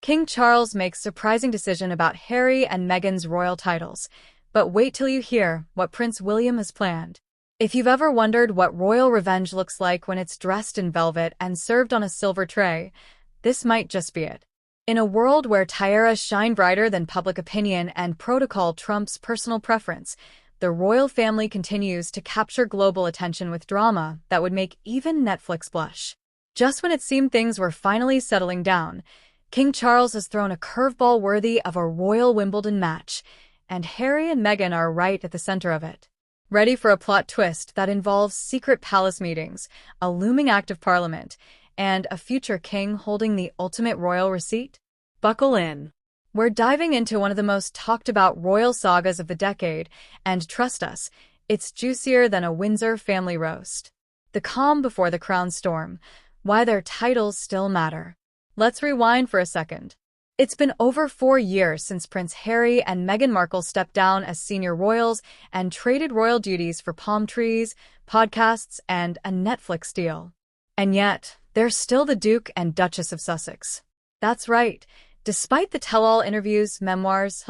King Charles makes surprising decision about Harry and Meghan's royal titles. But wait till you hear what Prince William has planned. If you've ever wondered what royal revenge looks like when it's dressed in velvet and served on a silver tray, this might just be it. In a world where tiaras shine brighter than public opinion and protocol trumps personal preference, the royal family continues to capture global attention with drama that would make even Netflix blush. Just when it seemed things were finally settling down, King Charles has thrown a curveball worthy of a royal Wimbledon match, and Harry and Meghan are right at the center of it. Ready for a plot twist that involves secret palace meetings, a looming act of parliament, and a future king holding the ultimate royal receipt? Buckle in. We're diving into one of the most talked about royal sagas of the decade, and trust us, it's juicier than a Windsor family roast. The calm before the crown storm, why their titles still matter. Let's rewind for a second. It's been over 4 years since Prince Harry and Meghan Markle stepped down as senior royals and traded royal duties for palm trees, podcasts, and a Netflix deal. And yet, they're still the Duke and Duchess of Sussex. That's right. Despite the tell-all interviews, memoirs,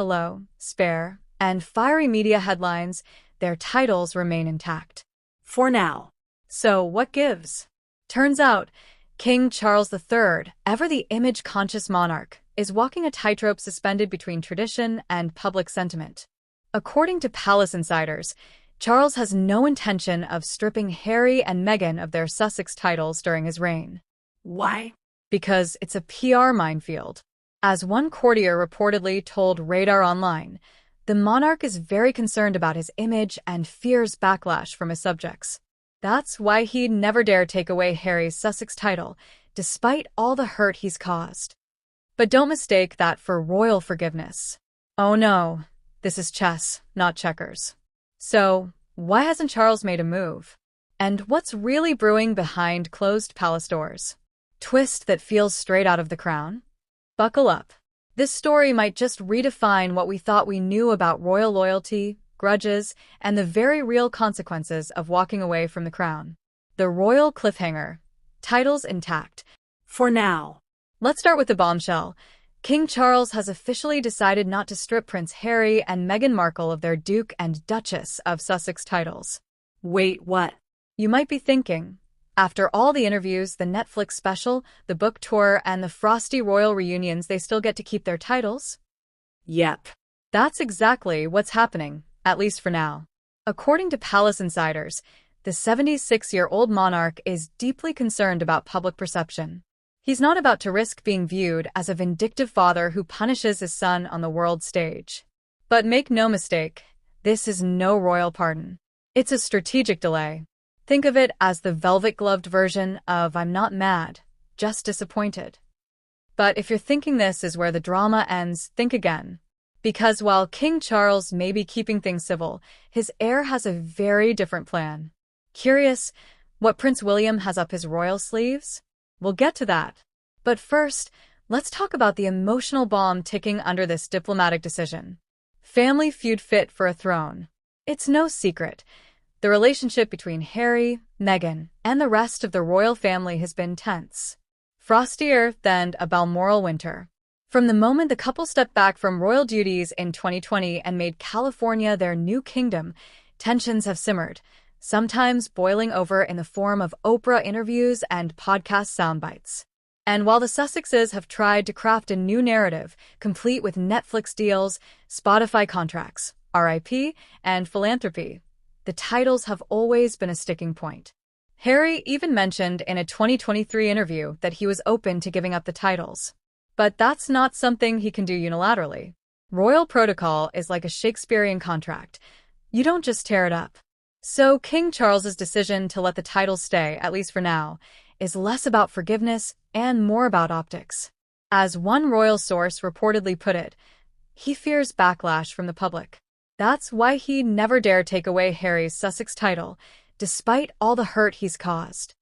spare, and fiery media headlines, their titles remain intact. For now. So, what gives? Turns out, King Charles III, ever the image-conscious monarch, is walking a tightrope suspended between tradition and public sentiment. According to palace insiders, Charles has no intention of stripping Harry and Meghan of their Sussex titles during his reign. Why? Because it's a PR minefield. As one courtier reportedly told Radar Online, the monarch is very concerned about his image and fears backlash from his subjects. That's why he'd never dare take away Harry's Sussex title, despite all the hurt he's caused. But don't mistake that for royal forgiveness. Oh no, this is chess, not checkers. So, why hasn't Charles made a move? And what's really brewing behind closed palace doors? Twist that feels straight out of The Crown? Buckle up. This story might just redefine what we thought we knew about royal loyalty, grudges, and the very real consequences of walking away from the crown. The royal cliffhanger. Titles intact. For now. Let's start with the bombshell. King Charles has officially decided not to strip Prince Harry and Meghan Markle of their Duke and Duchess of Sussex titles. Wait, what? You might be thinking, after all the interviews, the Netflix special, the book tour, and the frosty royal reunions, they still get to keep their titles? Yep. That's exactly what's happening, at least for now. According to palace insiders, the 76-year-old monarch is deeply concerned about public perception. He's not about to risk being viewed as a vindictive father who punishes his son on the world stage. But make no mistake, this is no royal pardon. It's a strategic delay. Think of it as the velvet-gloved version of I'm not mad, just disappointed. But if you're thinking this is where the drama ends, think again. Because while King Charles may be keeping things civil, his heir has a very different plan. Curious what Prince William has up his royal sleeves? We'll get to that. But first, let's talk about the emotional bomb ticking under this diplomatic decision. Family feud fit for a throne. It's no secret. The relationship between Harry, Meghan, and the rest of the royal family has been tense. Frostier than a Balmoral winter. From the moment the couple stepped back from royal duties in 2020 and made California their new kingdom, tensions have simmered, sometimes boiling over in the form of Oprah interviews and podcast soundbites. And while the Sussexes have tried to craft a new narrative, complete with Netflix deals, Spotify contracts, RIP, and philanthropy, the titles have always been a sticking point. Harry even mentioned in a 2023 interview that he was open to giving up the titles. But that's not something he can do unilaterally. Royal protocol is like a Shakespearean contract. You don't just tear it up. So King Charles's decision to let the titles stay, at least for now, is less about forgiveness and more about optics. As one royal source reportedly put it, he fears backlash from the public. That's why he never dare take away Harry's Sussex title, despite all the hurt he's caused.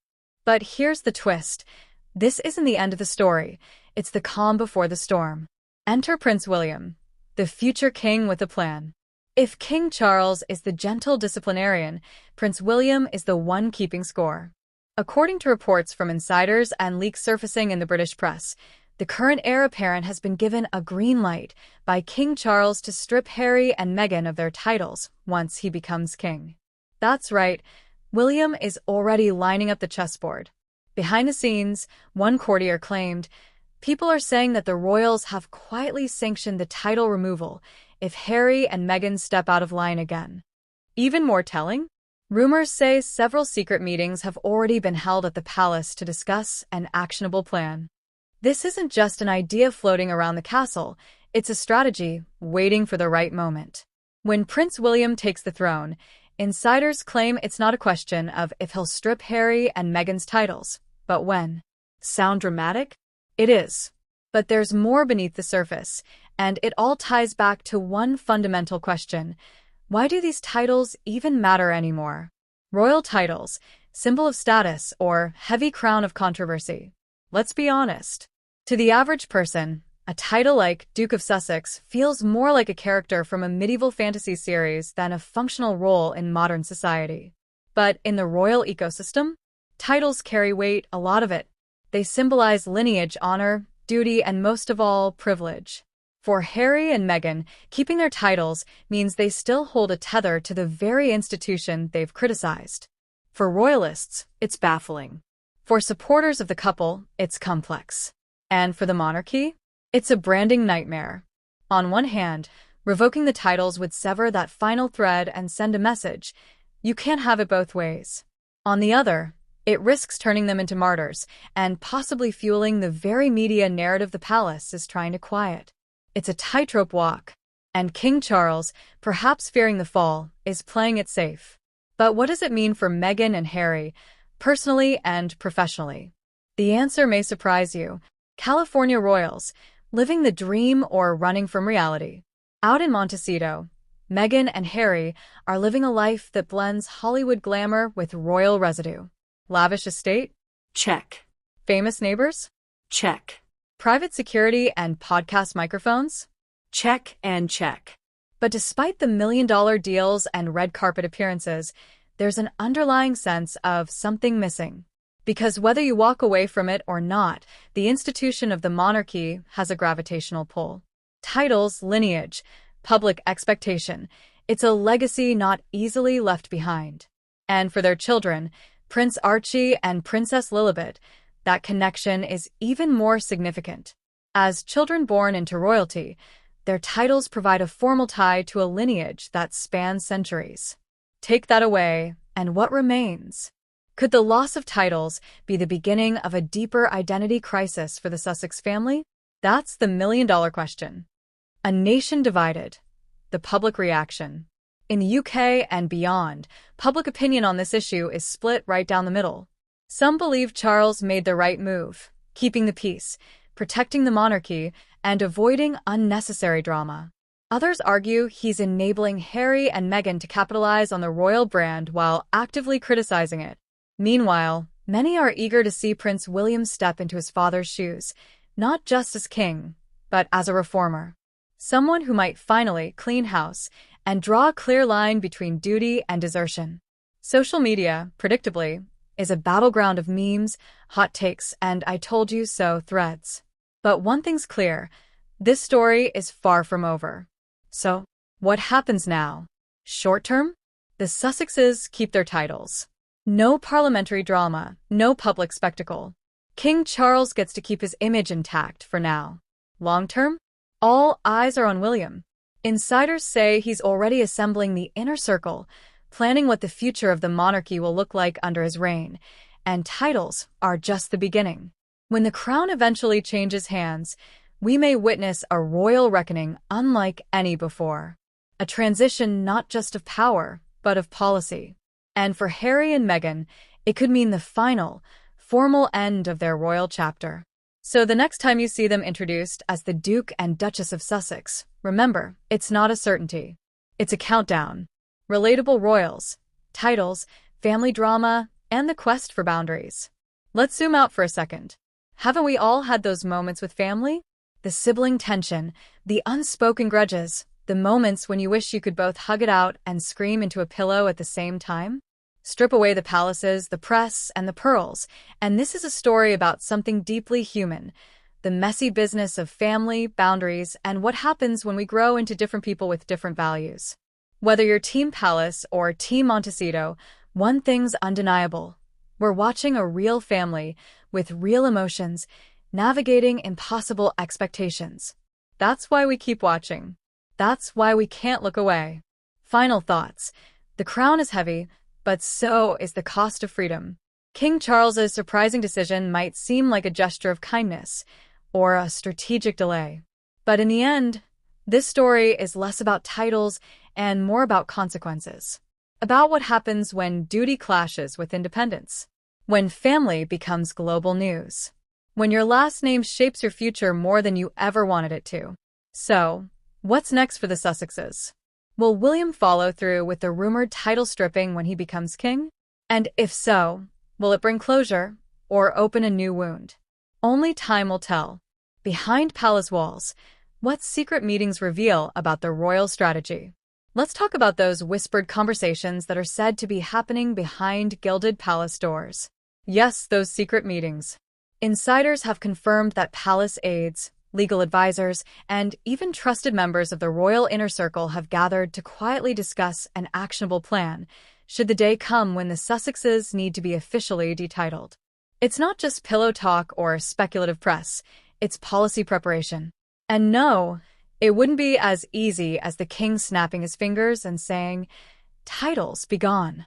But here's the twist. This isn't the end of the story. It's the calm before the storm. Enter Prince William, the future king with a plan. If King Charles is the gentle disciplinarian, Prince William is the one keeping score. According to reports from insiders and leaks surfacing in the British press, The current heir apparent has been given a green light by King Charles to strip Harry and Meghan of their titles once he becomes king. That's right, William is already lining up the chessboard. Behind the scenes, one courtier claimed, "People are saying that the royals have quietly sanctioned the title removal if Harry and Meghan step out of line again." Even more telling, rumors say several secret meetings have already been held at the palace to discuss an actionable plan. This isn't just an idea floating around the castle, it's a strategy waiting for the right moment. When Prince William takes the throne, insiders claim it's not a question of if he'll strip Harry and Meghan's titles, but when. Sound dramatic? It is. But there's more beneath the surface, and it all ties back to one fundamental question. Why do these titles even matter anymore? Royal titles, symbol of status, or heavy crown of controversy? Let's be honest. To the average person, a title like Duke of Sussex feels more like a character from a medieval fantasy series than a functional role in modern society. But in the royal ecosystem, titles carry weight, a lot of it. They symbolize lineage, honor, duty, and most of all, privilege. For Harry and Meghan, keeping their titles means they still hold a tether to the very institution they've criticized. For royalists, it's baffling. For supporters of the couple, it's complex. And for the monarchy, it's a branding nightmare. On one hand, revoking the titles would sever that final thread and send a message: you can't have it both ways. On the other, it risks turning them into martyrs and possibly fueling the very media narrative the palace is trying to quiet. It's a tightrope walk, and King Charles, perhaps fearing the fall, is playing it safe. But what does it mean for Meghan and Harry, personally and professionally? The answer may surprise you. California royals, living the dream or running from reality. Out in Montecito, Meghan and Harry are living a life that blends Hollywood glamour with royal residue. Lavish estate? Check. Famous neighbors? Check. Private security and podcast microphones? Check and check. But despite the million-dollar deals and red carpet appearances, there's an underlying sense of something missing. Because whether you walk away from it or not, the institution of the monarchy has a gravitational pull. Titles, lineage, public expectation. It's a legacy not easily left behind. And for their children, Prince Archie and Princess Lilibet, that connection is even more significant. As children born into royalty, their titles provide a formal tie to a lineage that spans centuries. Take that away, and what remains? Could the loss of titles be the beginning of a deeper identity crisis for the Sussex family? That's the million-dollar question. A nation divided. The public reaction. In the UK and beyond, public opinion on this issue is split right down the middle. Some believe Charles made the right move, keeping the peace, protecting the monarchy, and avoiding unnecessary drama. Others argue he's enabling Harry and Meghan to capitalize on the royal brand while actively criticizing it. Meanwhile, many are eager to see Prince William step into his father's shoes, not just as king, but as a reformer. Someone who might finally clean house and draw a clear line between duty and desertion. Social media, predictably, is a battleground of memes, hot takes, and "I told you so" threads. But one thing's clear, this story is far from over. So, what happens now? Short term? The Sussexes keep their titles. No parliamentary drama, no public spectacle. King Charles gets to keep his image intact for now. Long term? All eyes are on William. Insiders say he's already assembling the inner circle, planning what the future of the monarchy will look like under his reign, and titles are just the beginning. When the crown eventually changes hands, we may witness a royal reckoning unlike any before. A transition not just of power, but of policy. And for Harry and Meghan, it could mean the final, formal end of their royal chapter. So the next time you see them introduced as the Duke and Duchess of Sussex, remember, it's not a certainty. It's a countdown. Relatable royals, titles, family drama, and the quest for boundaries. Let's zoom out for a second. Haven't we all had those moments with family? The sibling tension, the unspoken grudges, the moments when you wish you could both hug it out and scream into a pillow at the same time? Strip away the palaces, the press, and the pearls, and this is a story about something deeply human, the messy business of family, boundaries, and what happens when we grow into different people with different values. Whether you're Team Palace or Team Montecito, one thing's undeniable. We're watching a real family with real emotions, navigating impossible expectations. That's why we keep watching. That's why we can't look away. Final thoughts. The crown is heavy, but so is the cost of freedom. King Charles's surprising decision might seem like a gesture of kindness or a strategic delay. But in the end, this story is less about titles and more about consequences. About what happens when duty clashes with independence. When family becomes global news. When your last name shapes your future more than you ever wanted it to. So, what's next for the Sussexes? Will William follow through with the rumored title stripping when he becomes king? And if so, will it bring closure or open a new wound? Only time will tell. Behind palace walls, what secret meetings reveal about the royal strategy? Let's talk about those whispered conversations that are said to be happening behind gilded palace doors. Yes, those secret meetings. Insiders have confirmed that palace aides, legal advisors, and even trusted members of the royal inner circle have gathered to quietly discuss an actionable plan, should the day come when the Sussexes need to be officially detitled. It's not just pillow talk or speculative press, it's policy preparation. And no, it wouldn't be as easy as the king snapping his fingers and saying, "Titles, be gone."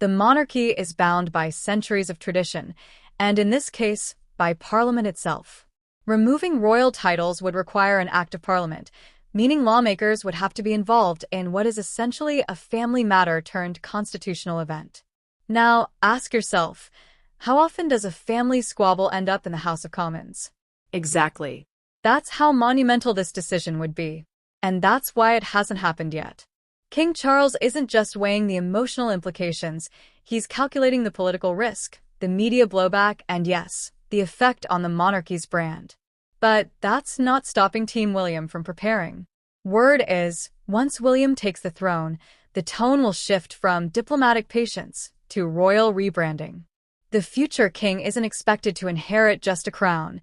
The monarchy is bound by centuries of tradition, and in this case, by Parliament itself. Removing royal titles would require an act of Parliament, meaning lawmakers would have to be involved in what is essentially a family matter turned constitutional event. Now, ask yourself, how often does a family squabble end up in the House of Commons? Exactly. That's how monumental this decision would be. And that's why it hasn't happened yet. King Charles isn't just weighing the emotional implications, he's calculating the political risk, the media blowback, and yes, the effect on the monarchy's brand. But that's not stopping Team William from preparing. Word is, once William takes the throne, the tone will shift from diplomatic patience to royal rebranding. The future king isn't expected to inherit just a crown.